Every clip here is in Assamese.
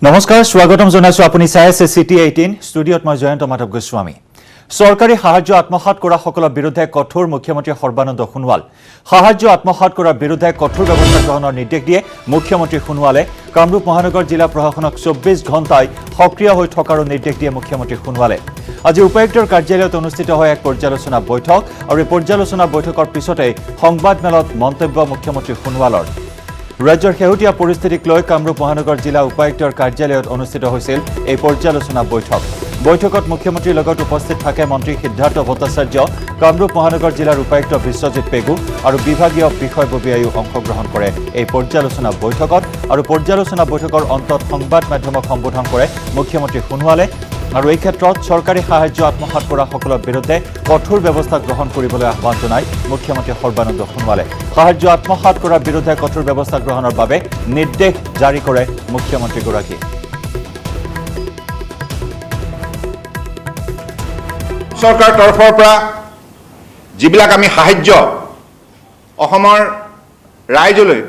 নমস্কাৰ স্বাগতম জনাইছো আপুনি চাই আছে সিটি 18 ষ্টুডিঅত মই জয়ন্ত মাধৱ গোস্বামী সৰকাৰি সাহায্য আত্মসাৎ কৰা সকলৰ বিৰুদ্ধে কঠোৰ মুখ্যমন্ত্ৰী সৰ্বানন্দ সোণোৱাল সাহায্য আত্মসাৎ কৰাৰ বিৰুদ্ধে কঠোৰ ব্যৱস্থা গ্ৰহণৰ নিৰ্দেশ দিয়ে মুখ্যমন্ত্ৰী সোণোৱালে কামৰূপ মহানগৰ জিলা প্ৰশাসনক 24 ঘণ্টাই সক্ৰিয় হৈ থকাৰ নিৰ্দেশ দিয়ে মুখ্যমন্ত্ৰী সোণোৱালে আজি উপায়ুক্তৰ কাৰ্যালয়ত অনুষ্ঠিত হয় এক পৰ্যালোচনা বৈঠক আৰু এই পৰ্যালোচনা বৈঠকৰ পিছতে সংবাদমেলত মন্তব্য মুখ্যমন্ত্ৰী সোণোৱালৰ ৰাজ্যৰ শেহতীয়া পৰিস্থিতিক লৈ কামৰূপ মহানগৰ জিলা উপায়ুক্তৰ কাৰ্যালয়ত অনুষ্ঠিত হৈছিল এই পৰ্যালোচনা বৈঠকত মুখ্যমন্ত্ৰীৰ লগত উপস্থিত থাকে মন্ত্ৰী সিদ্ধাৰ্থ ভট্টাচাৰ্য কামৰূপ মহানগৰ জিলাৰ উপায়ুক্ত বিশ্বজিৎ পেগু আৰু বিভাগীয় বিষয়ববীয়ায়ো অংশগ্ৰহণ কৰে এই পৰ্যালোচনা বৈঠকৰ অন্তত সংবাদ মাধ্যমক সম্বোধন কৰে মুখ্যমন্ত্ৰী সোণোৱালে আৰু এই ক্ষেত্ৰত চৰকাৰী সাহায্য আত্মসাৎ কৰা সকলৰ বিৰুদ্ধে কঠোৰ ব্যৱস্থা গ্ৰহণ কৰিবলৈ আহ্বান জনায় মুখ্যমন্ত্ৰী সৰ্বানন্দ সোণোৱালে সাহায্য আত্মসাৎ কৰাৰ বিৰুদ্ধে কঠোৰ ব্যৱস্থা গ্ৰহণৰ বাবে নিৰ্দেশ জাৰি কৰে মুখ্যমন্ত্ৰীগৰাকী চৰকাৰৰ তৰফৰ পৰা যিবিলাক আমি সাহায্য অসমৰ ৰাইজলৈ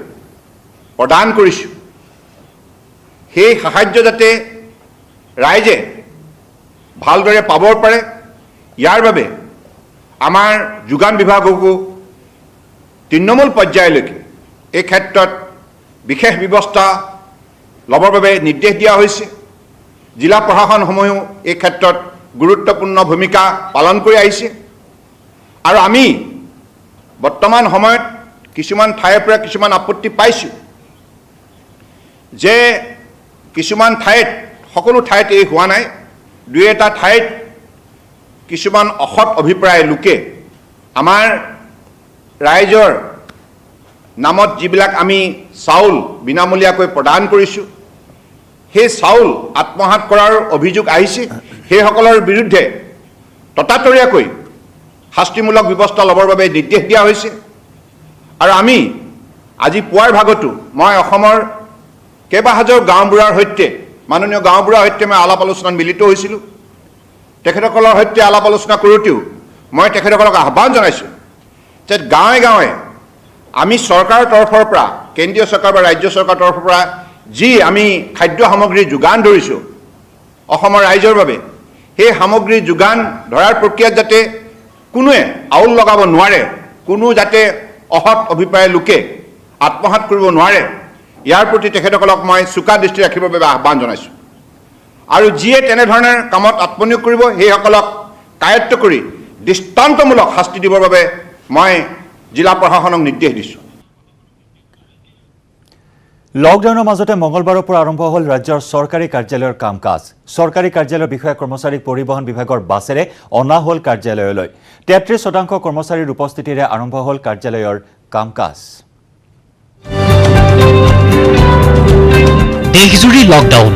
প্ৰদান কৰিছোঁ সেই সাহায্য যাতে ৰাইজে ভালদৰে পাব পাৰে ইয়াৰ বাবে আমাৰ যোগান বিভাগকো তৃণমূল পৰ্যায়লৈকে এই ক্ষেত্ৰত বিশেষ ব্যৱস্থা ল'বৰ বাবে নিৰ্দেশ দিয়া হৈছে জিলা প্ৰশাসনসমূহেও এই ক্ষেত্ৰত গুৰুত্বপূৰ্ণ ভূমিকা পালন কৰি আহিছে আৰু আমি বৰ্তমান সময়ত কিছুমান ঠাইৰ পৰা কিছুমান আপত্তি পাইছোঁ যে কিছুমান ঠাইত সকলো ঠাইত এই হোৱা নাই দুই এটা ঠাইত কিছুমান অসৎ অভিপ্ৰায় লোকে আমাৰ ৰাইজৰ নামত যিবিলাক আমি চাউল বিনামূলীয়াকৈ প্ৰদান কৰিছোঁ সেই চাউল আত্মসাৎ কৰাৰ অভিযোগ আহিছে সেইসকলৰ বিৰুদ্ধে ততাতৰীয়াকৈ শাস্তিমূলক ব্যৱস্থা ল'বৰ বাবে নিৰ্দেশ দিয়া হৈছে আৰু আমি আজি পুৱাৰ ভাগতো মই অসমৰ কেইবাহাজাৰ গাঁওবুঢ়াৰ সৈতে মাননীয় গাঁওবুঢ়াৰ সৈতে মই আলাপ আলোচনাত মিলিত হৈছিলোঁ তেখেতসকলৰ সৈতে আলাপ আলোচনা কৰোঁতেও মই তেখেতসকলক আহ্বান জনাইছোঁ যে গাঁৱে গাঁৱে আমি চৰকাৰৰ তৰফৰ পৰা কেন্দ্ৰীয় চৰকাৰ বা ৰাজ্য চৰকাৰৰ তৰফৰ পৰা যি আমি খাদ্য সামগ্ৰী যোগান ধৰিছোঁ অসমৰ ৰাইজৰ বাবে সেই সামগ্ৰী যোগান ধৰাৰ প্ৰক্ৰিয়াত যাতে কোনোৱে আউল লগাব নোৱাৰে কোনো যাতে অসৎ অভিপ্ৰায় লোকে আত্মসাৎ কৰিব নোৱাৰে ইয়াৰ প্ৰতি তেখেতসকলক মই চোকা দৃষ্টি ৰাখিবৰ বাবে আহ্বান জনাইছোঁ আৰু যিয়ে তেনেধৰণৰ কামত আত্মনিয়োগ কৰিব সেইসকলক কায়ত্ব কৰি দৃষ্টান্তমূলক শাস্তি দিবৰ বাবে মই জিলা প্ৰশাসনক নিৰ্দেশ দিছোঁ লকডাউনৰ মাজতে মঙলবাৰৰ পৰা আৰম্ভ হ'ল ৰাজ্যৰ চৰকাৰী কাৰ্যালয়ৰ কাম-কাজ চৰকাৰী কাৰ্যালয়ৰ বিষয়া কৰ্মচাৰীক পৰিবহণ বিভাগৰ বাছেৰে অনা হ'ল কাৰ্যালয়লৈ 33% কৰ্মচাৰীৰ উপস্থিতিৰে আৰম্ভ হ'ল কাৰ্যালয়ৰ কাম-কাজ দেশজুৰি লকডাউন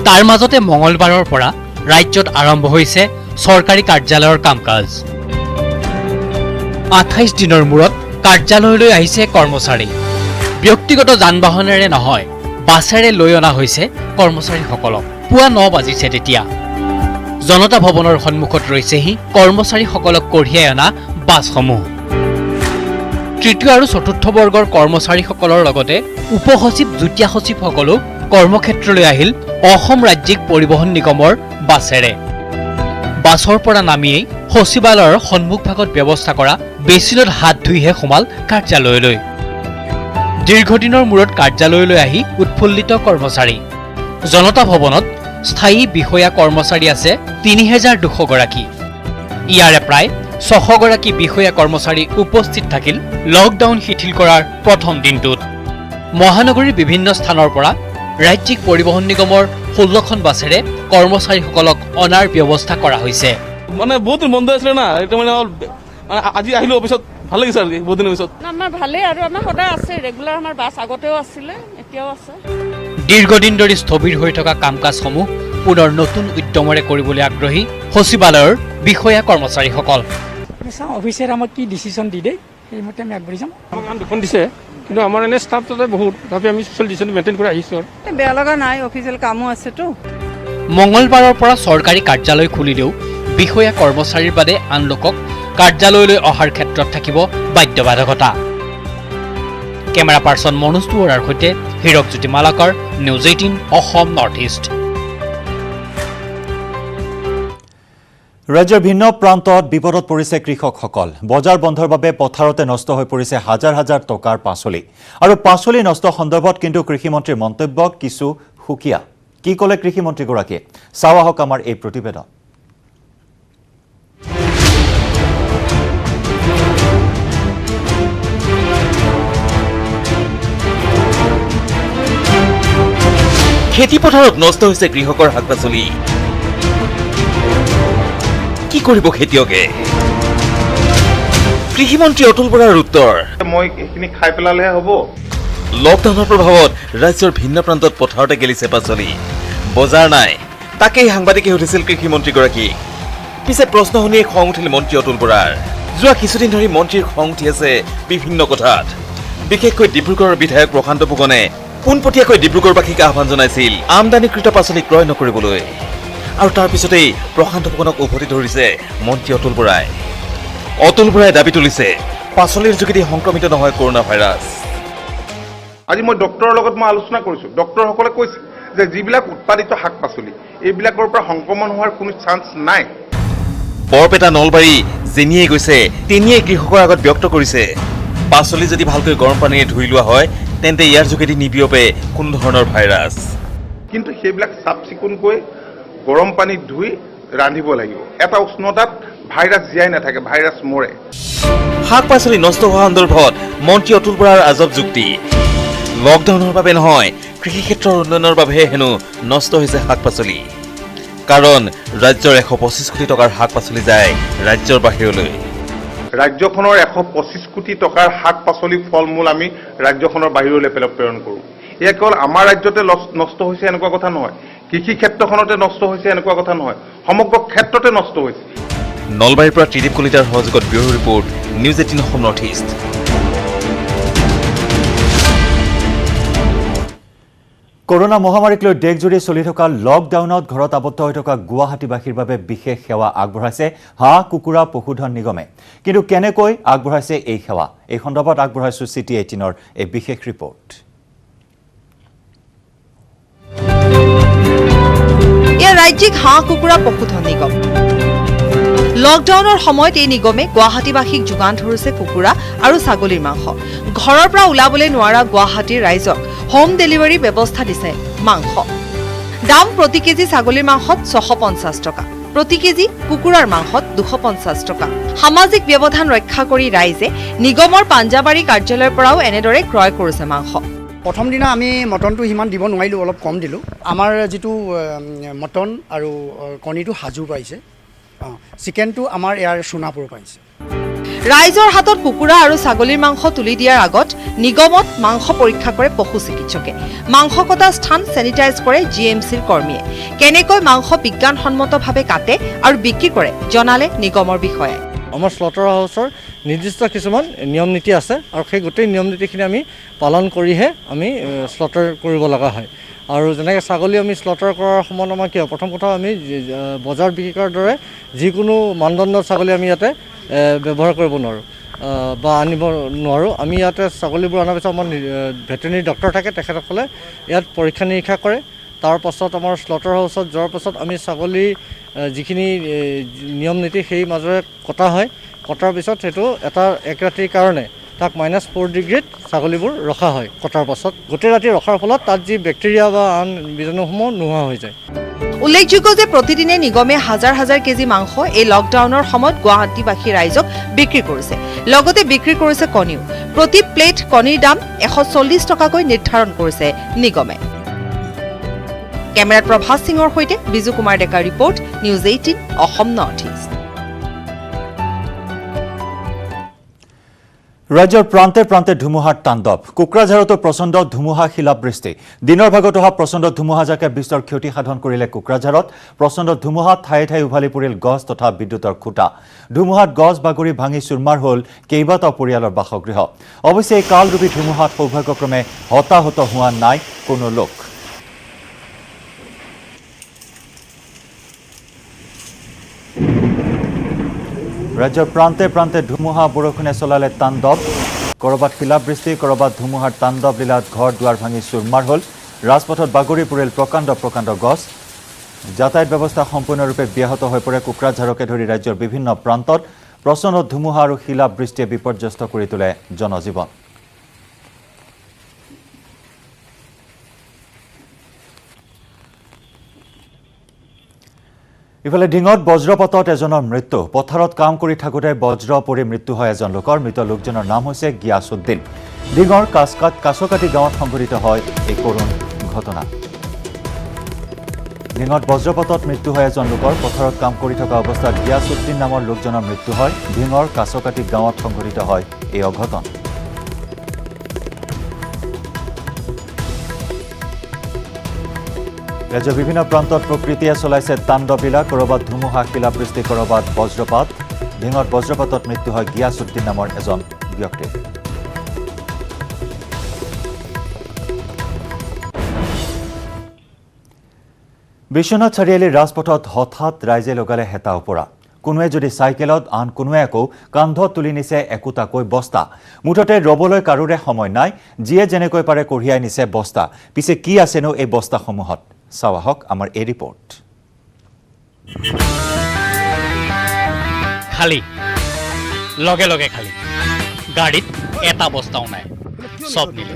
তাৰ মাজতে মঙলবাৰৰ পৰা ৰাজ্যত আৰম্ভ হৈছে চৰকাৰী কাৰ্যালয়ৰ কাম-কাজ 28 দিনৰ মূৰত কাৰ্যালয়লৈ আহিছে কৰ্মচাৰী ব্যক্তিগত যান-বাহনেৰে নহয় বাছেৰে লৈ অনা হৈছে কৰ্মচাৰীসকলক পুৱা 9 বাজিছে তেতিয়া জনতা ভৱনৰ সন্মুখত ৰৈছেহি কৰ্মচাৰীসকলক কঢ়িয়াই অনা বাছসমূহ তৃতীয় আৰু চতুৰ্থ বৰ্গৰ কৰ্মচাৰীসকলৰ লগতে উপসচিব যুটীয়া সচিবসকলো কৰ্মক্ষেত্ৰলৈ আহিল অসম ৰাজ্যিক পৰিবহণ নিগমৰ বাছেৰে বাছৰ পৰা নামিয়েই সচিবালয়ৰ সন্মুখভাগত ব্যৱস্থা কৰা বেচিনত হাত ধুইহে সোমাল কাৰ্যালয়লৈ দীৰ্ঘদিনৰ মূৰত কাৰ্যালয়লৈ আহি উৎফুল্লিত কৰ্মচাৰী জনতা ভৱনত স্থায়ী বিষয়া কৰ্মচাৰী আছে 3200 গৰাকী ইয়াৰে প্ৰায় 600 গৰাকী বিষয়া কৰ্মচাৰী উপস্থিত থাকিল লকডাউন শিথিল কৰাৰ প্ৰথম দিনটোত মহানগৰীৰ বিভিন্ন স্থানৰ পৰা ৰাজ্যিক পৰিবহণ নিগমৰ 16খন বাছেৰে কৰ্মচাৰীসকলক অনাৰ ব্যৱস্থা কৰা হৈছে মানে বহুত বন্ধ আছিল না এটা মানে আজি আহিলো অফিসত ভাল লাগিছে আৰু বহুত দিনৰ পিছত আমাৰ ভালে আৰু আমাৰ সদায় আছে ৰেগুলাৰ আমাৰ বাছ আগতেও আছিলে এতিয়াও আছে দীৰ্ঘদিন ধৰি স্থবিৰ হৈ থকা কাম-কাজসমূহ পুনৰ নতুন উদ্যমৰে কৰিবলৈ আগ্ৰহী সচিবালয়ৰ বিষয়া কৰ্মচাৰীসকল অফিচাৰ আমাক কি ডিচিশ্যন দি দিয়ে সেইমতে আমি আগবাঢ়ি যাম আমাক কাম দুখন দিছে কিন্তু আমাৰ এনে ষ্টাফ তাতে বহুত ভাবি আমি ছ'চিয়েল ডিষ্টেন্স মেইনটেইন কৰি আহিছোঁ বেয়া লগা নাই অফিচিয়েল কামো আছেতো মঙলবাৰৰ পৰা চৰকাৰী কাৰ্যালয় খুলিলেও বিষয়া কৰ্মচাৰীৰ বাদে আন লোকক কাৰ্যালয়লৈ অহাৰ ক্ষেত্ৰত থাকিব বাধ্যবাধকতা কেমেৰা পাৰ্চন মনোজ দুৱৰাৰ সৈতে Hirakjyoti Malakar, news 18 Assam north east. ৰাজ্যৰ ভিন্ন প্ৰান্তত বিপদত পৰিছে কৃষকসকল। বজাৰ বন্ধৰ বাবে পথাৰতে নষ্ট হৈ পৰিছে হাজাৰ হাজাৰ টকাৰ পাচলি। আৰু পাচলি নষ্ট সন্দৰ্ভত কিন্তু কৃষিমন্ত্ৰীৰ মন্তব্য কিছু সুকীয়া। কি ক'লে কৃষিমন্ত্ৰীগৰাকীয়ে? চাওঁ আহক আমাৰ এই প্ৰতিবেদন। খেতিপথাৰত নষ্ট হৈছে কৃষকৰ শাক পাচলি। কি কৰিব খেতিয়কে? কৃষিমন্ত্ৰী অতুল বৰাৰ উত্তৰ, মই এইখিনি খাই পেলালেহে হ'ব। লকডাউনৰ প্ৰভাৱত ৰাজ্যৰ ভিন্ন প্ৰান্তত পথাৰতে গেলিছে পাচলি। বজাৰ নাই, তাকেই সাংবাদিকে সুধিছিল কৃষিমন্ত্ৰীগৰাকীক। পিছে প্ৰশ্ন শুনিয়ে খং উঠিল মন্ত্ৰী অতুল বৰাৰ। যোৱা কিছুদিন ধৰি মন্ত্ৰীৰ খং উঠি আছে বিভিন্ন কথাত। বিশেষকৈ ডিব্ৰুগড়ৰ বিধায়ক প্ৰশান্ত ফুকনে পোনপটীয়াকৈ ডিব্ৰুগড়বাসীক আহ্বান জনাইছিল আমদানিকৃত পাচলি ক্ৰয় নকৰিবলৈ। আৰু তাৰ পিছতেই প্ৰশান্ত ফুকনক উভতি ধৰিছে মন্ত্ৰী অতুল বৰাই। অতুল বৰাই দাবী তুলিছে পাচলিৰ যোগেদি সংক্ৰমিত নহয় কৰোনা ভাইৰাছ। আজি মই ডক্টৰৰ লগত আলোচনা কৰিছোঁ। ডক্টৰসকলে কৈছে যে যিবিলাক উৎপাদিত শাক পাচলি এইবিলাকৰ পৰা সংক্ৰমণ হোৱাৰ কোনো চান্স নাই। বৰপেটা নলবাৰী যেনিয়ে গৈছে তেনিয়ে কৃষকৰ আগত ব্যক্ত কৰিছে পাচলি যদি ভালকৈ গৰম পানীৰে ধুই লোৱা হয় তেন্তে ইয়াৰ যোগেদি নিবিয়পে কোনো ধৰণৰ ভাইৰাছ। কিন্তু সেইবিলাক চাফ চিকুণকৈ গৰম পানীত ধুই ৰান্ধিব লাগিব। এটা উষ্ণতাত ভাইৰাছ জীয়াই নাথাকে, ভাইৰাছ মৰে। শাক পাচলি নষ্ট হোৱা সন্দৰ্ভত মন্ত্ৰী অতুল বৰাৰ আজব যুক্তি। লকডাউনৰ বাবে নহয়, কৃষি ক্ষেত্ৰৰ উন্নয়নৰ বাবেহে হেনো নষ্ট হৈছে শাক পাচলি। কাৰণ ৰাজ্যৰ 125 কোটি টকাৰ শাক পাচলি যায় ৰাজ্যৰ বাহিৰলৈ। ৰাজ্যখনৰ 125 কোটি টকাৰ শাক পাচলি ফল মূল আমি ৰাজ্যখনৰ বাহিৰলৈ প্ৰেৰণ কৰোঁ। এয়া কেৱল আমাৰ ৰাজ্যতে নষ্ট হৈছে এনেকুৱা কথা নহয়, কৃষি ক্ষেত্ৰখনতে নষ্ট হৈছে এনেকুৱা কথা নহয়, সমগ্ৰ ক্ষেত্ৰতে নষ্ট হৈছে। নলবাৰীৰ পৰা ত্ৰিদীপ কলিতাৰ সহযোগত bureau report, news 18 Assam north east. Corona মহামাৰীক লৈ দেশজুৰি চলি থকা লকডাউনত ঘৰত আবদ্ধ হৈ থকা গুৱাহাটীবাসীৰ বাবে বিশেষ সেৱা আগবঢ়াইছে হাঁহ কুকুৰা পশুধন নিগমে। কিন্তু কেনেকৈ আগবঢ়াইছে এই সেৱা? এই সন্দৰ্ভত আগবঢ়াইছো চিটি 18ৰ এই বিশেষ ৰিপৰ্ট। ৰাজ্যিক হাঁহ কুকুৰা পশুধন নিগম। লকডাউনৰ সময়ত এই নিগমে গুৱাহাটীবাসীক যোগান ধৰিছে কুকুৰা আৰু ছাগলীৰ মাংস। ঘৰৰ পৰা ওলাবলৈ নোৱাৰা গুৱাহাটীৰ ৰাইজক হোম ডেলিভাৰী ব্যৱস্থা দিছে মাংস। দাম প্ৰতি কেজি ছাগলীৰ মাংসত 650 টকা, প্ৰতি কেজি কুকুৰাৰ মাংসত 250 টকা। সামাজিক ব্যৱধান ৰক্ষা কৰি ৰাইজে নিগমৰ পাঞ্জাবাৰী কাৰ্যালয়ৰ পৰাও এনেদৰে ক্ৰয় কৰিছে মাংস। প্ৰথম দিনা আমি মটনটো সিমান দিব নোৱাৰিলোঁ, অলপ কম দিলোঁ। আমাৰ যিটো মটন আৰু কণীটো হাজো পাইছে, চিকেনটো আমাৰ ইয়াৰ সোণাপুৰ পাইছে। ৰাইজৰ হাতত কুকুৰা আৰু ছাগলীৰ মাংস তুলি দিয়াৰ আগত নিগমত মাংস পৰীক্ষা কৰে পশু চিকিৎসকে। মাংস কটা স্থান চেনিটাইজ কৰে GMCৰ কৰ্মীয়ে। কেনেকৈ মাংস বিজ্ঞানসন্মতভাৱে কাটে আৰু বিক্ৰী কৰে জনালে নিগমৰ বিষয়াই। আমাৰ স্লটাৰ হাউচৰ নিৰ্দিষ্ট কিছুমান নিয়ম নীতি আছে আৰু সেই গোটেই নিয়ম নীতিখিনি আমি পালন কৰিহে আমি স্লটাৰ কৰিব লগা হয়। আৰু যেনেকৈ ছাগলী আমি স্লটাৰ কৰাৰ সময়ত আমাৰ কি হয়, প্ৰথম কথা আমি বজাৰ বিক্ৰী কৰাৰ দৰে যিকোনো মানদণ্ডৰ ছাগলী আমি ইয়াতে ব্যৱহাৰ কৰিব নোৱাৰোঁ বা আনিব নোৱাৰোঁ। আমি ইয়াতে ছাগলীবোৰ অনাৰ পিছত আমাৰ ভেটেৰিনেৰী ডক্টৰ থাকে, তেখেতসকলে ইয়াত পৰীক্ষা নিৰীক্ষা কৰে। তাৰ পাছত আমাৰ স্লটাৰ হাউচত যোৱাৰ পাছত আমি ছাগলী যিখিনি নিয়ম নীতি সেই মাজেৰে কটা হয়। কটাৰ পিছত সেইটো এটা এক ৰাতিৰ কাৰণে তাক -4 ডিগ্ৰীত ছাগলীবোৰ ৰখা হয়। কটাৰ পাছত গোটেই ৰাতি ৰখাৰ ফলত তাত যি বেক্টেৰিয়া বা আন বীজাণুসমূহ নোহোৱা হৈ যায়। উল্লেখযোগ্য যে প্ৰতিদিনে নিগমে হাজাৰ হাজাৰ কেজি মাংস এই লকডাউনৰ সময়ত গুৱাহাটীবাসী ৰাইজক বিক্ৰী কৰিছে। লগতে বিক্ৰী কৰিছে কণীও। প্ৰতি প্লেট কণীৰ দাম 140 টকাকৈ নিৰ্ধাৰণ কৰিছে নিগমে। কেমেৰাত প্ৰভাস সিঙৰ সৈতে বিজু কুমাৰ ডেকাৰ report, news 18 Assam north east. ৰাজ্যৰ প্ৰান্তে প্ৰান্তে ধুমুহাৰ তাণ্ডৱ। কোকৰাঝাৰতো প্ৰচণ্ড ধুমুহা শিলাবৃষ্টি। দিনৰ ভাগত অহা প্ৰচণ্ড ধুমুহাজাকে বিস্তৰ ক্ষতি সাধন কৰিলে কোকৰাঝাৰত। প্ৰচণ্ড ধুমুহাত ঠায়ে ঠায়ে উভালি পৰিল গছ তথা বিদ্যুতৰ খুঁটা। ধুমুহাত গছ বাগৰি ভাঙি চুৰমাৰ হ'ল কেইবাটাও পৰিয়ালৰ বাসগৃহ। অৱশ্যে এই কালৰূপী ধুমুহাত সৌভাগ্যক্ৰমে হতাহত হোৱা নাই কোনো লোক। ৰাজ্যৰ প্ৰান্তে প্ৰান্তে ধুমুহা বৰষুণে চলালে তাণ্ডৱ। কৰবাত শিলাবৃষ্টি কৰবাত ধুমুহাৰ তাণ্ডৱ লীলাত ঘৰ দুৱাৰ ভাঙি চুৰমাৰ হ'ল ৰাজপথত বাগৰি পৰিল প্ৰকাণ্ড গছ যাতায়াত ব্যৱস্থা সম্পূৰ্ণৰূপে ব্যাহত হৈ পৰে কোকৰাঝাৰকে ধৰি ৰাজ্যৰ বিভিন্ন প্ৰান্তত প্ৰচণ্ড ধুমুহা আৰু শিলাবৃষ্টিয়ে বিপৰ্যস্ত কৰি তোলে জনজীৱন ইফালে ডিঙত বজ্ৰপাতত এজনৰ মৃত্যু পথাৰত কাম কৰি থাকোঁতে বজ্ৰ পৰি মৃত্যু হয় এজন লোকৰ মৃত লোকজনৰ নাম হৈছে গিয়াছুদ্দিন ডিঙৰ কাছকাটি গাঁৱত সংঘটিত হয় এই কৰুণ ঘটনা ডিঙত বজ্ৰপাতত মৃত্যু হয় এজন লোকৰ পথাৰত কাম কৰি থকা অৱস্থাত গিয়াছুদ্দিন নামৰ লোকজনৰ মৃত্যু হয় ডিঙৰ কাছকাটি গাঁৱত সংঘটিত হয় এই অঘটন ৰাজ্যৰ বিভিন্ন প্ৰান্তত প্ৰকৃতিয়ে চলাইছে তাণ্ডৱলীলা কৰবাত ধুমুহা শিলাবৃষ্টি কৰবাত বজ্ৰপাত ডিঙত বজ্ৰপাতত মৃত্যু হয় গিয়াছুদ্দিন নামৰ এজন ব্যক্তিৰ বিশ্বনাথ চাৰিআলিৰ ৰাজপথত হঠাৎ ৰাইজে লগালে হেতা ওপৰা কোনোৱে যদি চাইকেলত আন কোনোৱে আকৌ কান্ধত তুলি নিছে একোটাকৈ বস্তা মুঠতে ৰবলৈ কাৰোৰে সময় নাই যিয়ে যেনেকৈ পাৰে কঢ়িয়াই নিছে বস্তা পিছে কি আছেনো এই বস্তাসমূহত চাওঁ আহক আমাৰ এই ৰিপৰ্ট খালি লগে লগে খালি গাড়ীত এটা বস্তাও নাই সব নিলে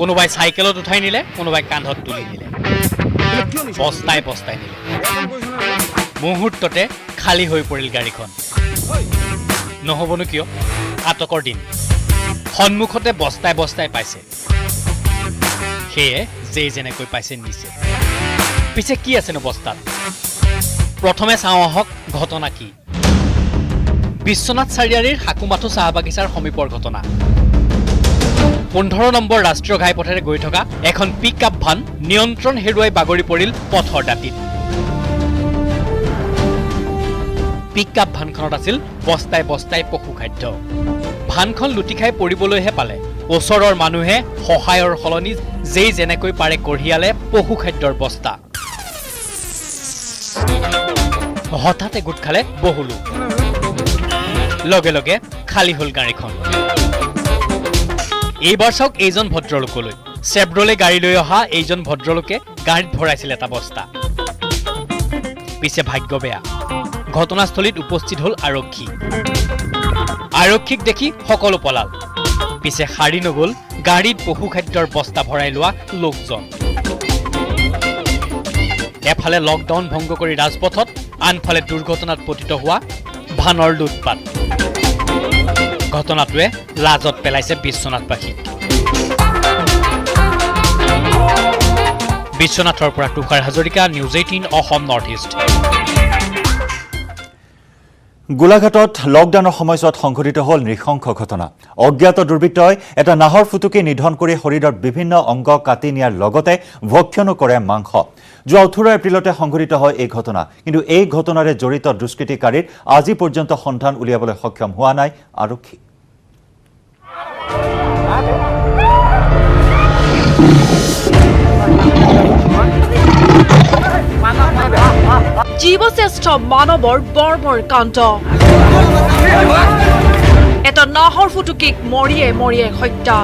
কোনোবাই চাইকেলত উঠাই নিলে কোনোবাই কান্ধত তুলি নিলে বস্তাই নিলে মুহূৰ্ততে খালী হৈ পৰিল গাড়ীখন নহবনো কিয় আটকৰ দিন সন্মুখতে বস্তাই পাইছে সেয়ে যেনেকৈ পাইছে নিছে পিছে কি আছেনো বস্তাত প্ৰথমে চাওঁ আহক ঘটনা কি বিশ্বনাথ চাৰিআলিৰ হাকুমাথু চাহ বাগিচাৰ সমীপৰ ঘটনা 15 নম্বৰ ৰাষ্ট্ৰীয় ঘাইপথেৰে গৈ থকা এখন পিকআপ ভান নিয়ন্ত্ৰণ হেৰুৱাই বাগৰি পৰিল পথৰ দাঁতিত পিকআপ ভানখনত আছিল বস্তাই পশুখাদ্য ভানখন লুটি খাই পৰিবলৈহে পালে ওচৰৰ মানুহে সহায়ৰ সলনি যেনেকৈ পাৰে কঢ়িয়ালে পশুখাদ্যৰ বস্তা হঠাতে গোট খালে বহু লোক লগে লগে খালী হ'ল গাড়ীখন এইবাৰ চাওক এইজন ভদ্ৰলোকলৈ চেভ্ৰলে গাড়ী লৈ অহা এইজন ভদ্ৰলোকে গাড়ীত ভৰাইছিল এটা বস্তা পিছে ভাগ্য বেয়া ঘটনাস্থলীত উপস্থিত হ'ল আৰক্ষীক দেখি সকলো পলাল পিছে শাৰী নগল গাড়ীত পশুখাদ্যৰ বস্তা ভৰাই লোৱা লোকজন এফালে লকডাউন ভংগ কৰি ৰাজপথত আনফালে দুৰ্ঘটনাত পতিত হোৱা ভানৰ লুটপাত ঘটনাটোৱে লাজত পেলাইছে বিশ্বনাথবাসীক বিশ্বনাথৰ পৰা Tushar Hazarika news 18 Assam north east গোলাঘাটত লকডাউনৰ সময়ছোৱাত সংঘটিত হ'ল নৃশংস ঘটনা অজ্ঞাত দুৰ্বৃত্তই এটা নাহৰ ফুটুকি নিধন কৰি শৰীৰৰ বিভিন্ন অংগ কাটি নিয়াৰ লগতে ভক্ষণো কৰে মাংস যোৱা 18 এপ্ৰিলতে সংঘটিত হয় এই ঘটনা কিন্তু এই ঘটনাৰে জড়িত দুষ্কৃতিকাৰীৰ আজি পৰ্যন্ত সন্ধান উলিয়াবলৈ সক্ষম হোৱা নাই আৰক্ষী জীৱশ্ৰেষ্ঠ মানৱৰ বৰ্বৰ কাণ্ড এটা নাহৰ ফুটুকিক মৰিয়ে হত্যা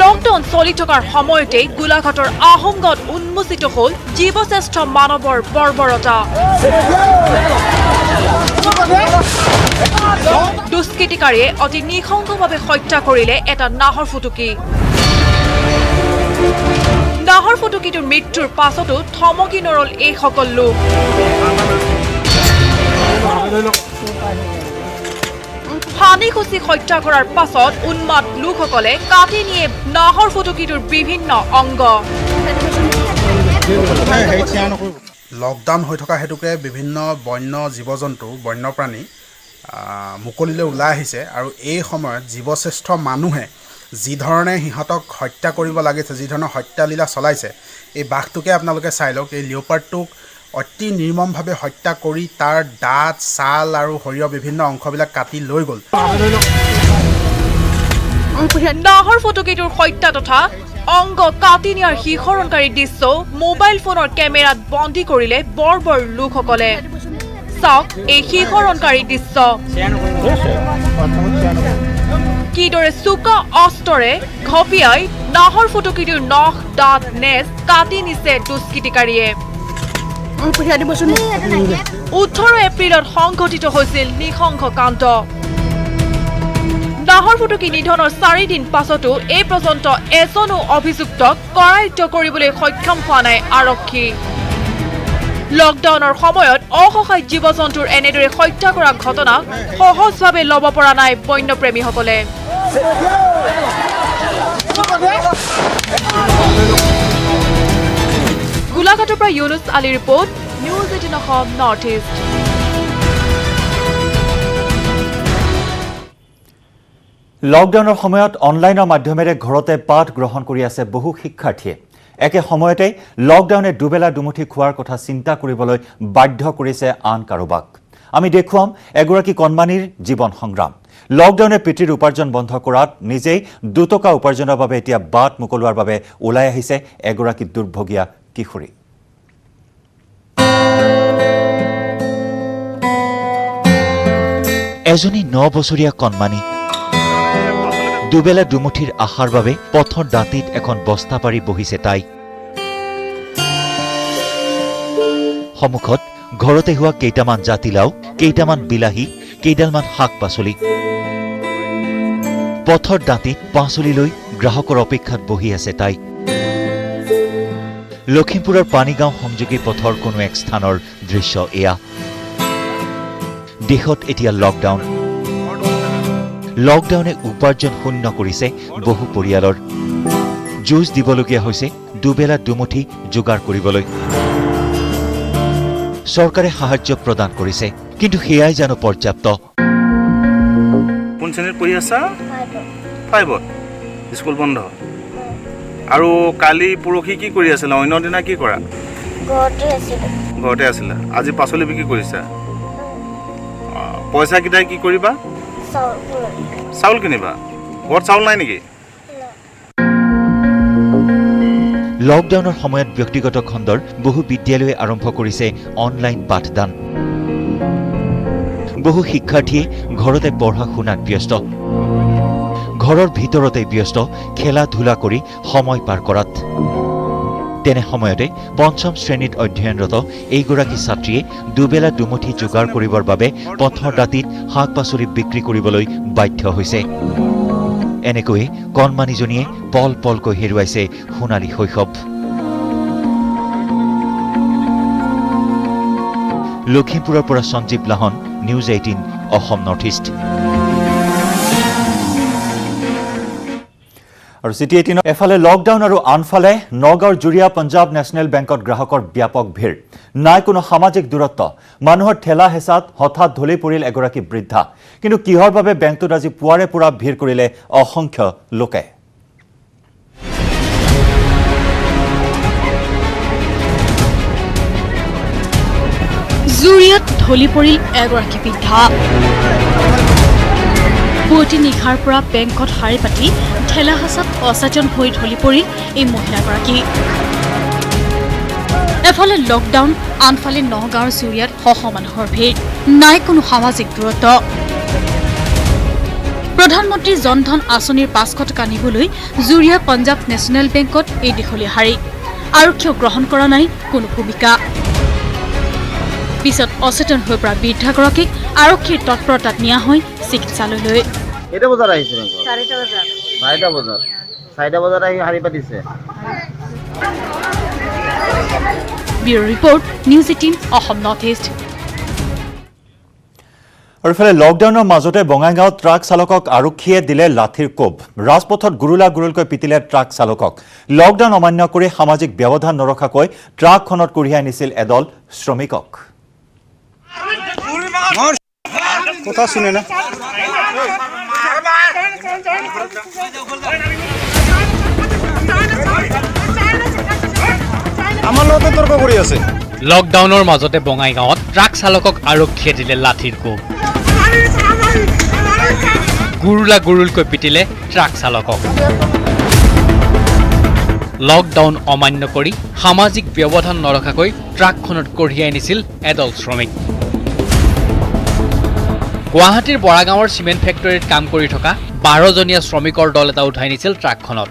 লকডাউন চলি থকাৰ সময়তে গোলাঘাটৰ আহোমগত উন্মোচিত হ'ল জীৱশ্ৰেষ্ঠ মানৱৰ বৰ্বৰতা দুষ্কৃতিকাৰীয়ে অতি নিঃশংসভাৱে হত্যা কৰিলে এটা নাহৰ ফুটুকি নাহৰ ফুটুকিটোৰ মৃত্যুৰ পাছতো থমকি নৰল এই সকল লোক হানি খুচি হত্যা কৰাৰ পাছত উন্মাদ লোকসকলে কাটি নিয়ে নাহৰ ফুটুকিটোৰ বিভিন্ন অংগ লকডাউন হৈ থকা হেতুকে বিভিন্ন বন্য জীৱ জন্তু বন্যপ্ৰাণী মুকলিলৈ ওলাই আহিছে আৰু এই সময়ত জীৱশ্ৰেষ্ঠ মানুহে যি ধৰণে সিহঁতক হত্যা কৰিব লাগিছে যি ধৰণৰ হত্যালীলা চলাইছে এই বাঘটোকে আপোনালোকে চাই লওক এই লিঅ'পাৰ্ডটোক অতি নিৰ্মমভাৱে হত্যা কৰি তাৰ দাঁত ছাল আৰু শৰীৰৰ বিভিন্ন অংশবিলাক কাটি লৈ গ'ল নাহৰ ফুটুকিটোৰ হত্যা তথা অংগ কাটি নিয়াৰ শিহৰণকাৰী দৃশ্য মোবাইল ফোনৰ কেমেৰাত বন্দী কৰিলে বৰ্বৰ লোকসকলে চাওক এই শিহৰণকাৰী দৃশ্য কিদৰে চোকা অস্ত্ৰৰে ঘপিয়াই নাহৰ ফুটুকিটোৰ নখ দাঁত নেজ কাটি নিছে দুষ্কৃতিকাৰীয়ে 18 এপ্ৰিলত সংঘটিত হৈছিল নৃশংস কাণ্ড নাহৰ ফুটুকি নিধনৰ 4 দিন পাছতো এই পৰ্যন্ত এজনো অভিযুক্তক কৰায়ত্ব কৰিবলৈ সক্ষম হোৱা নাই আৰক্ষী লকডাউনৰ সময়ত অসহায় জীৱ-জন্তুৰ এনেদৰে হত্যা কৰা ঘটনা সহজভাৱে ল'ব পৰা নাই বন্যপ্ৰেমীসকলে গোলাঘাটৰ পৰা Yunus Ali report news 18 Assam north east লকডাউনৰ সময়ত অনলাইনৰ মাধ্যমেৰে ঘৰতে পাঠ গ্ৰহণ কৰি আছে বহু শিক্ষাৰ্থীয়ে একে সময়তে লকডাউনে দুবেলা দুমুঠি খোৱাৰ কথা চিন্তা কৰিবলৈ বাধ্য কৰিছে আন কাৰোবাক আমি দেখুৱাম এগৰাকী কণমানিৰ জীৱন সংগ্ৰাম লকডাউনে পিতৃৰ উপাৰ্জন বন্ধ কৰাত নিজেই 2 টকা উপাৰ্জনৰ বাবে এতিয়া বাট মুকলোৱাৰ বাবে ওলাই আহিছে এগৰাকী দুৰ্ভগীয়া কিশোৰী এজনী 9 বছৰীয়া কণমানি দুবেলা দুমুঠিৰ আশাৰ বাবে পথৰ দাঁতিত এখন বস্তা পাৰি বহিছে তাই সন্মুখত ঘৰতে হোৱা কেইটামান জাতিলাও কেইটামান বিলাহী কেইডালমান শাক পাচলি পথৰ দাঁতিত পাচলি লৈ গ্ৰাহকৰ অপেক্ষাত বহি আছে তাই লখিমপুৰৰ পানীগাঁও সংযোগী পথৰ কোনো এক স্থানৰ দৃশ্য এয়া দেশত এতিয়া লকডাউনে উপাৰ্জন শূন্য কৰিছে বহু পৰিয়ালৰ যুঁজ দিবলগীয়া হৈছে দুবেলা দুমুঠি যোগাৰ কৰিবলৈ চৰকাৰে সাহায্য প্ৰদান কৰিছে কিন্তু সেয়াই জানো পৰ্যাপ্ত কোন শ্ৰেণীত পঢ়ি আছা 5ত স্কুল বন্ধ আৰু কালি পৰহি কি কৰি আছিলা অন্য দিনা কি কৰা ঘৰতে আছিলা আজি পাচলি বিক্ৰী কৰিছা পইচা কিটাই কি কৰিবা চাউল কিনিবা ঘৰত চাউল নাই নেকি লকডাউনৰ সময়ত ব্যক্তিগত খণ্ডৰ বহু বিদ্যালয়ে আৰম্ভ কৰিছে অনলাইন পাঠদান বহু শিক্ষাৰ্থীয়ে ঘৰতে পঢ়া শুনাত ব্যস্ত ঘৰৰ ভিতৰতে ব্যস্ত খেলা ধূলা কৰি সময় পাৰ কৰাত তেনে সময়তে পঞ্চম শ্ৰেণীত অধ্যয়নৰত এইগৰাকী ছাত্ৰীয়ে দুবেলা দুমুঠি যোগাৰ কৰিবৰ বাবে পথৰ দাঁতিত শাক পাচলি বিক্ৰী কৰিবলৈ বাধ্য হৈছে এনেকৈয়ে কণমানিজনীয়ে পল পলকৈ হেৰুৱাইছে সোণালী শৈশৱ লখিমপুৰৰ পৰা সঞ্জীৱ লাহন নিউজ 18 অসম নৰ্থ ইষ্ট আৰু সিটি 18 এফালে লকডাউন আৰু আনফালে নগাঁৱৰ জুৰিয়া পঞ্জাব নেশ্যনেল বেংকত গ্ৰাহকৰ ব্যাপক ভিৰ নাই কোনো সামাজিক দূৰত্ব মানুহৰ ঠেলা হেঁচাত হঠাৎ ঢলি পৰিল এগৰাকী বৃদ্ধা কিন্তু কিহৰ বাবে বেংকটোত আজি পুৱাৰে পুৰা ভিৰ কৰিলে অসংখ্য লোকে জুৰিয়াত ঢলি পৰিল এগৰাকী বৃদ্ধা পুৱতি নিশাৰ পৰা বেংকত শাৰী পাতি ঠেলা হেঁচাত অচেতন হৈ ঢলি পৰিল এই মহিলাগৰাকী এফালে লকডাউন আনফালে নগাঁৱৰ জুৰিয়াত শহ মানুহৰ ভিৰ নাই কোনো সামাজিক দূৰত্ব প্ৰধানমন্ত্ৰী জনধন আঁচনিৰ 500 টকা নিবলৈ জুৰিয়া পঞ্জাব নেশ্যনেল বেংকত এই দীঘলীয়া শাৰী আৰক্ষীয়ে গ্ৰহণ কৰা নাই কোনো ভূমিকা পিছত অচেতন হৈ পৰা বৃদ্ধাগৰাকীক আৰক্ষীৰ তৎপৰতাত নিয়া হয় চিকিৎসালয়লৈ কেইটা বজাত আহিছে 4টা বজাত আহি শাৰী পাতিছে bureau report news 18 Assam north east আৰু ইফালে লকডাউনৰ মাজতে বঙাইগাঁৱত ট্ৰাক চালকক আৰক্ষীয়ে দিলে লাঠিৰ কোব ৰাজপথত গুৰুলকৈ পিটিলে ট্ৰাক চালকক লকডাউন অমান্য কৰি সামাজিক ব্যৱধান নৰখাকৈ ট্ৰাকখনত কঢ়িয়াই নিছিল এদল শ্ৰমিকক কথা শুনে না আমাৰ লগতে তৰ্ক কৰি আছে লকডাউনৰ মাজতে বঙাইগাঁৱত ট্ৰাক চালকক আৰক্ষীয়ে দিলে লাঠিৰ কোব গুৰুলকৈ পিটিলে ট্ৰাক চালকক লকডাউন অমান্য কৰি সামাজিক ব্যৱধান নৰখাকৈ ট্ৰাকখনত কঢ়িয়াই নিছিল এদল শ্ৰমিক গুৱাহাটীৰ বৰাগাঁৱৰ চিমেণ্ট ফেক্টৰীত কাম কৰি থকা 12জনীয়া শ্ৰমিকৰ দল এটা উঠাই নিছিল ট্ৰাকখনত।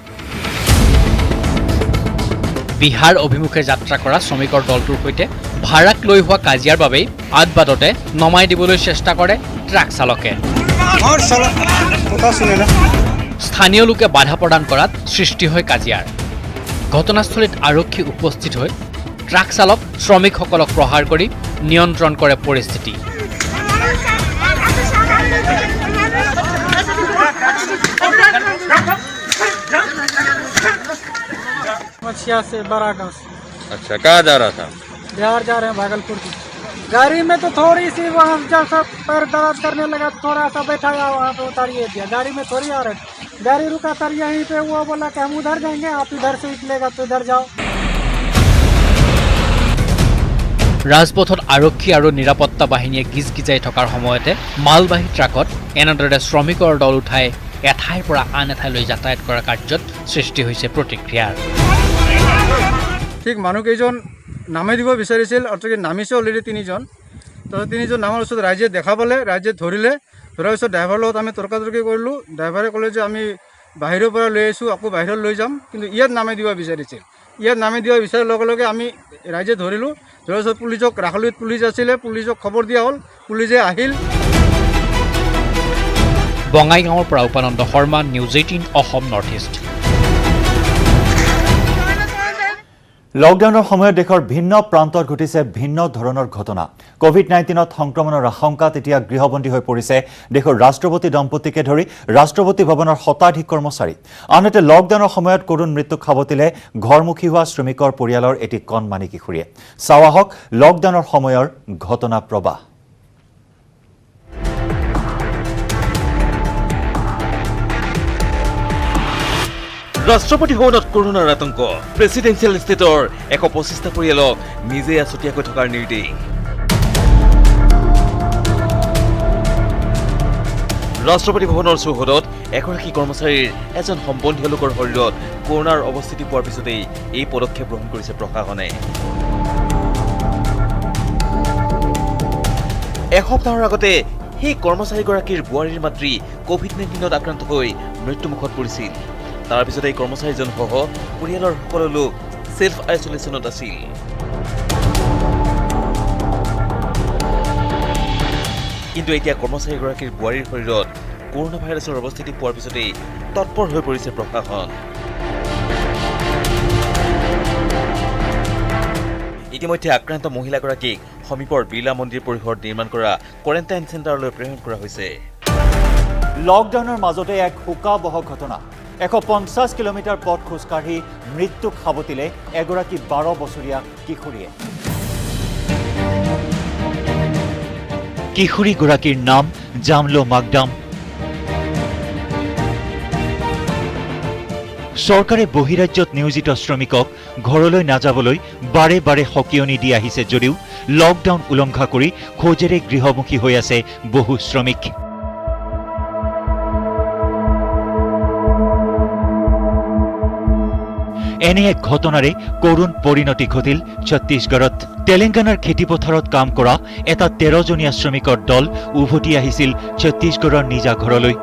বিহাৰ অভিমুখে যাত্ৰা কৰা শ্ৰমিকৰ দলটোৰ সৈতে ভাড়াক লৈ হোৱা কাজিয়াৰ বাবেই আদবাদতে নমাই দিবলৈ চেষ্টা কৰে ট্ৰাক চালকে। স্থানীয় লোকে বাধা প্ৰদান কৰাত সৃষ্টি হয় কাজিয়াৰ। ঘটনাস্থলীত আৰক্ষী উপস্থিত হৈ ট্ৰাক চালক শ্ৰমিকসকলক প্ৰহাৰ কৰি নিয়ন্ত্ৰণ কৰে পৰিস্থিতি। मछिया से बरागांव से। अच्छा, कहाँ जा रहा था? बिहार जा रहे हैं, भागलपुर की गाड़ी में। तो थोड़ी सी वहाँ जब सब पैर दर्द करने लगा, थोड़ा सा बैठाया, वहाँ पे उतारिए दिया। गाड़ी में थोड़ी आ रहे, गाड़ी रुका सर यहीं पे। वो बोला कि हम उधर जाएंगे, आप इधर से निकलेगा तो इधर जाओ। ৰাজপথত আৰক্ষী আৰু নিৰাপত্তা বাহিনীয়ে গিজগিজাই থকাৰ সময়তে মালবাহী ট্ৰাকত এনেদৰে শ্ৰমিকৰ দল উঠাই এঠাইৰ পৰা আন এঠাইলৈ যাতায়াত কৰা কাৰ্যত সৃষ্টি হৈছে প্ৰতিক্ৰিয়াৰ। ঠিক মানুহকেইজন নামাই দিব বিচাৰিছিল, অৰ্থাৎ নামিছে অলৰেডি 3জন। তো 3জন নামাৰ পিছত ৰাইজে দেখা পালে, ৰাইজে ধৰিলে। ধৰাৰ পিছত ড্ৰাইভাৰৰ লগত আমি তৰ্কাতৰ্কি কৰিলোঁ। ড্ৰাইভাৰে ক'লে যে আমি বাহিৰৰ পৰা লৈ আহিছোঁ, আকৌ বাহিৰত লৈ যাম, কিন্তু ইয়াত নামাই দিব বিচাৰিছিল। ইয়াত নামাই দিব বিচৰাৰ লগে লগে আমি ৰাইজে ধৰিলোঁ। ধৰাৰ পিছত পুলিচক ৰাখলৈত পুলিচ আছিলে, পুলিচক খবৰ দিয়া হ'ল, পুলিচে আহিল। বঙাইগাঁৱৰ পৰা Upananda Sharma, news 18 Assam north east. লকডাউনৰ সময়ত দেশৰ ভিন্ন প্ৰান্তত ঘটিছে ভিন্ন ধৰণৰ ঘটনা। কোভিড-19ত সংক্ৰমণৰ আশংকাত এতিয়া গৃহবন্দী হৈ পৰিছে দেশৰ ৰাষ্ট্ৰপতি দম্পতীকে ধৰি ৰাষ্ট্ৰপতি ভৱনৰ শতাধিক কৰ্মচাৰী। আনহাতে লকডাউনৰ সময়ত কৰুণ মৃত্যুক সাৱটিলে ঘৰমুখী হোৱা শ্ৰমিকৰ পৰিয়ালৰ এটি কণমানি কিশোৰীয়ে। চাওঁ আহক লকডাউনৰ সময়ৰ ঘটনা প্ৰবাহ। ৰাষ্ট্ৰপতি ভৱনত কৰোনাৰ আতংক। প্ৰেচিডেন্সিয়েল ষ্টেটৰ 125টা পৰিয়ালক নিজে আছুতীয়াকৈ থকাৰ নিৰ্দেশ। ৰাষ্ট্ৰপতি ভৱনৰ চৌহদত এগৰাকী কৰ্মচাৰীৰ এজন সম্বন্ধীয় লোকৰ শৰীৰত কৰোনাৰ অৱস্থিতি পোৱাৰ পিছতেই এই পদক্ষেপ গ্ৰহণ কৰিছে প্ৰশাসনে। এসপ্তাহৰ আগতে সেই কৰ্মচাৰীগৰাকীৰ বোৱাৰীৰ মাতৃ কোভিড-19ত আক্ৰান্ত হৈ মৃত্যুমুখত পৰিছিল। তাৰ পিছতে এই কৰ্মচাৰীজন সহ পৰিয়ালৰ সকলো লোক ছেল্ফ আইচলেশ্যনত আছিল। কিন্তু এতিয়া কৰ্মচাৰীগৰাকীৰ বোৱাৰীৰ শৰীৰত কৰোনা ভাইৰাছৰ অৱস্থিতি পোৱাৰ পিছতেই তৎপৰ হৈ পৰিছে প্ৰশাসন। ইতিমধ্যে আক্ৰান্ত মহিলাগৰাকীক সমীপৰ বিৰলা মন্দিৰ পৰিসৰত নিৰ্মাণ কৰা কোৱাৰেণ্টাইন চেণ্টাৰলৈ প্ৰেৰণ কৰা হৈছে। লকডাউনৰ মাজতে এক শোকাবহ ঘটনা। 150 কিলোমিটাৰ পথ খোজকাঢ়ি মৃত্যুক সাৱটিলে এগৰাকী 12 বছৰীয়া কিশোৰীয়ে। কিশোৰীগৰাকীৰ নাম জামলো মাকডাম। চৰকাৰে বহিৰাজ্যত নিয়োজিত শ্ৰমিকক ঘৰলৈ নাযাবলৈ বাৰে বাৰে সকিয়নি দি আহিছে যদিও লকডাউন উলংঘা কৰি খোজেৰে গৃহমুখী হৈ আছে বহু শ্ৰমিক। এনে এক ঘটনাৰে কৰুণ পৰিণতি ঘটিল ছত্তীশগড়ত। তেলেংগানাৰ খেতিপথাৰত কাম কৰা এটা 13জনীয়া শ্ৰমিকৰ দল উভতি আহিছিল ছত্তীশগড়ৰ নিজা ঘৰলৈ।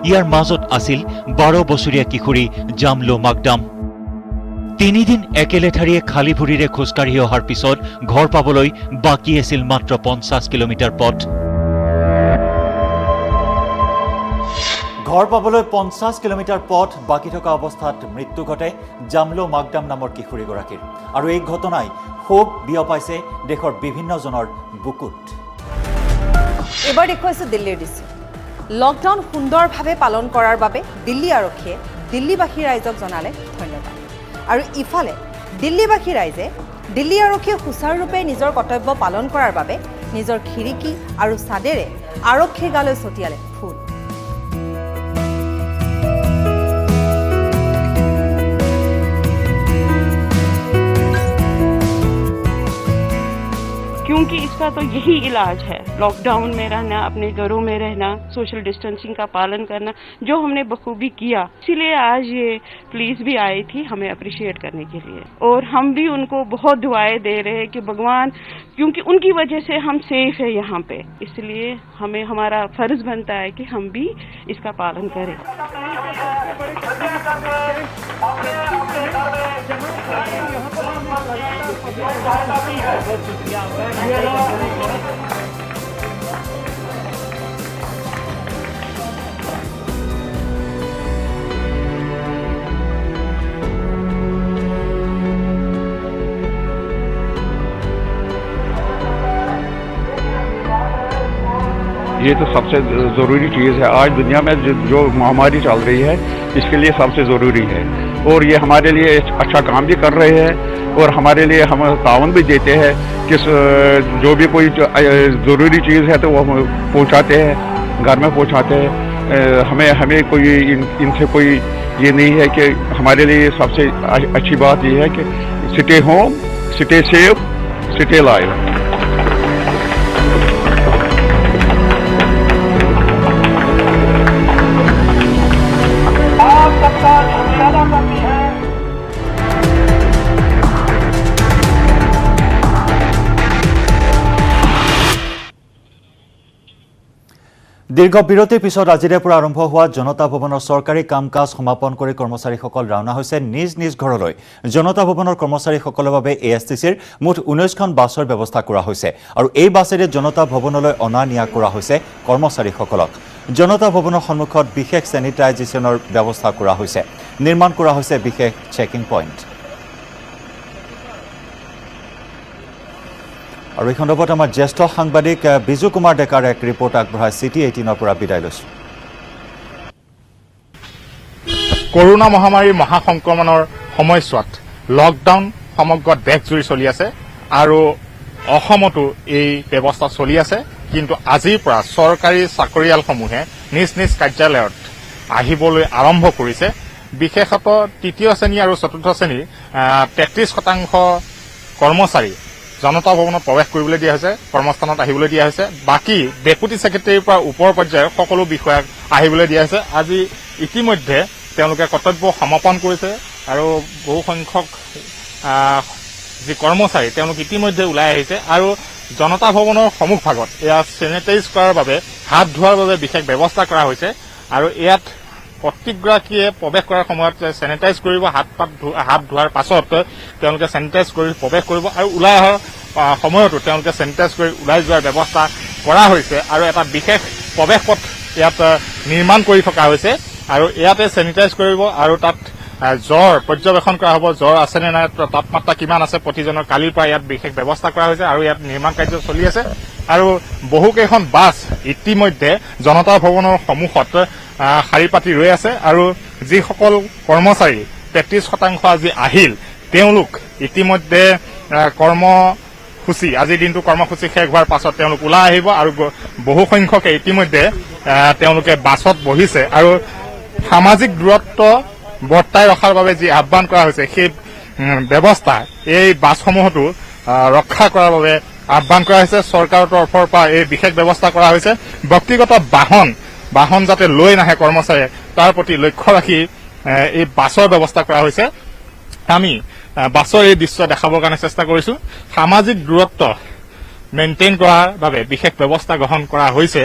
ইয়াৰ মাজত আছিল 12 বছৰীয়া কিশোৰী জামলো মাকডাম। 3 দিন একেলেঠাৰিয়ে খালী ভৰিৰে খোজকাঢ়ি অহাৰ পিছত ঘৰ পাবলৈ বাকী আছিল মাত্ৰ 50 কিলোমিটাৰ পথ। ঘৰ পাবলৈ 50 কিলোমিটাৰ পথ বাকী থকা অৱস্থাত মৃত্যু ঘটে জামলো মাকডাম নামৰ কিশোৰীগৰাকীৰ। আৰু এই ঘটনাই শোক বিয়পাইছে দেশৰ বিভিন্নজনৰ বুকুত। এবাৰ দেখুৱাইছে দিল্লীৰ দৃশ্য। লকডাউন সুন্দৰভাৱে পালন কৰাৰ বাবে দিল্লী আৰক্ষীয়ে দিল্লীবাসী ৰাইজক জনালে ধন্যবাদ। আৰু ইফালে দিল্লীবাসী ৰাইজে দিল্লী আৰক্ষীয়ে সুচাৰুৰূপে নিজৰ কৰ্তব্য পালন কৰাৰ বাবে নিজৰ খিৰিকী আৰু চাদেৰে আৰক্ষীৰ গালৈ ছটিয়ালে ফুল। क्योंकि इसका तो यही इलाज है, लॉकडाउन में रहना, अपने घरों में रहना, सोशल डिस्टेंसिंग का पालन करना, जो हमने बखूबी किया। इसीलिए आज ये पुलिस भी आई थी हमें अप्रिशिएट करने के लिए, और हम भी उनको बहुत दुआएं दे रहे हैं कि भगवान, क्योंकि उनकी वजह से हम सेफ है यहाँ पे, इसलिए हमें हमारा फर्ज बनता है कि हम भी इसका पालन करें। ये तो सबसे ज़रूरी चीज़ है आज दुनिया में जो महामारी चल रही है, इसके लिए सबसे ज़रूरी है। और ये हमारे लिए अच्छा काम भी कर रहे हैं और हमारे लिए हम तावन भी देते हैं कि जो भी कोई ज़रूरी चीज़ है तो वो हम पहुँचाते हैं, घर में पहुँचाते हैं। हमें कोई इनसे कोई ये नहीं है कि हमारे लिए सबसे अच्छी बात ये है कि stay home, stay safe, stay live. দীর্ঘ বিৰতিৰ পিছত আজিৰে পৰা আৰম্ভ হোৱা জনতা ভৱনৰ চৰকাৰী কাম কাজ সমাপন কৰি কৰ্মচাৰীসকল ৰাওনা হৈছে নিজ নিজ ঘৰলৈ। জনতা ভৱনৰ কৰ্মচাৰীসকলৰ বাবে এএছটিচিৰ মুঠ 19খন বাছৰ ব্যৱস্থা কৰা হৈছে আৰু এই বাছেৰে জনতা ভৱনলৈ অনা নিয়া কৰা হৈছে কৰ্মচাৰীসকলক। জনতা ভৱনৰ সন্মুখত বিশেষ চেনিটাইজেশ্যনৰ ব্যৱস্থা কৰা হৈছে। নিৰ্মাণ কৰা হৈছে বিশেষ চেকিং পইণ্ট। আৰু এই সন্দৰ্ভত আমাৰ জ্যেষ্ঠ সাংবাদিক বিজু কুমাৰ ডেকাৰ এক ৰিপৰ্ট আগবঢ়াই CT18ৰ পৰা বিদায় লৈছো। কৰোনা মহামাৰীৰ মহাসংক্ৰমণৰ সময়ছোৱাত লকডাউন সমগ্ৰ দেশজুৰি চলি আছে আৰু অসমতো এই ব্যৱস্থা চলি আছে। কিন্তু আজিৰ পৰা চৰকাৰী চাকৰিয়ালসমূহে নিজ নিজ কাৰ্যালয়ত আহিবলৈ আৰম্ভ কৰিছে। বিশেষতঃ তৃতীয় শ্ৰেণী আৰু চতুৰ্থ শ্ৰেণীৰ 33% কৰ্মচাৰী জনতা ভৱনত প্ৰৱেশ কৰিবলৈ দিয়া হৈছে, কৰ্মস্থানত আহিবলৈ দিয়া হৈছে। বাকী ডেপুটি ছেক্ৰেটাৰীৰ পৰা ওপৰ পৰ্যায়ৰ সকলো বিষয়াক আহিবলৈ দিয়া হৈছে। আজি ইতিমধ্যে তেওঁলোকে কৰ্তব্য সমাপন কৰিছে আৰু বহু সংখ্যক যি কৰ্মচাৰী তেওঁলোক ইতিমধ্যে ওলাই আহিছে আৰু জনতা ভৱনৰ সন্মুখভাগত এয়া চেনিটাইজ কৰাৰ বাবে, হাত ধোৱাৰ বাবে বিশেষ ব্যৱস্থা কৰা হৈছে আৰু ইয়াত প্ৰত্যেকগৰাকীয়ে প্ৰৱেশ কৰাৰ সময়ত চেনিটাইজ কৰিব, হাত ধোৱাৰ পাছত তেওঁলোকে চেনিটাইজ কৰি প্ৰৱেশ কৰিব আৰু ওলাই অহাৰ সময়তো তেওঁলোকে চেনিটাইজ কৰি ওলাই যোৱাৰ ব্যৱস্থা কৰা হৈছে আৰু এটা বিশেষ প্ৰৱেশ পথ ইয়াত নিৰ্মাণ কৰি থকা হৈছে আৰু ইয়াতে চেনিটাইজ কৰিব আৰু তাত জ্বৰ পৰ্যবেক্ষণ কৰা হ'ব, জ্বৰ আছে নে নাই, তাপমাত্ৰা কিমান আছে প্ৰতিজনৰ। কালিৰ পৰা ইয়াত বিশেষ ব্যৱস্থা কৰা হৈছে আৰু ইয়াত নিৰ্মাণ কাৰ্য চলি আছে আৰু বহুকেইখন বাছ ইতিমধ্যে জনতা ভৱনৰ সন্মুখত শাৰী পাতি ৰৈ আছে আৰু যিসকল কৰ্মচাৰী 33% আজি আহিল তেওঁলোক ইতিমধ্যে কৰ্মসূচী, আজিৰ দিনটো কৰ্মসূচী শেষ হোৱাৰ পাছত তেওঁলোক ওলাই আহিব আৰু বহু সংখ্যকে ইতিমধ্যে তেওঁলোকে বাছত বহিছে আৰু সামাজিক দূৰত্ব বৰ্তাই ৰখাৰ বাবে যি আহ্বান কৰা হৈছে সেই ব্যৱস্থা এই বাছসমূহতো ৰক্ষা কৰাৰ বাবে আহ্বান কৰা হৈছে। চৰকাৰৰ তৰফৰ পৰা এই বিশেষ ব্যৱস্থা কৰা হৈছে। ব্যক্তিগত বাহন যাতে লৈ নাহে কৰ্মচাৰীয়ে তাৰ প্ৰতি লক্ষ্য ৰাখি এই বাছৰ ব্যৱস্থা কৰা হৈছে। আমি বাছৰ এই দৃশ্য দেখাবৰ কাৰণে চেষ্টা কৰিছো। সামাজিক দূৰত্ব মেইনটেইন কৰাৰ বাবে বিশেষ ব্যৱস্থা গ্ৰহণ কৰা হৈছে।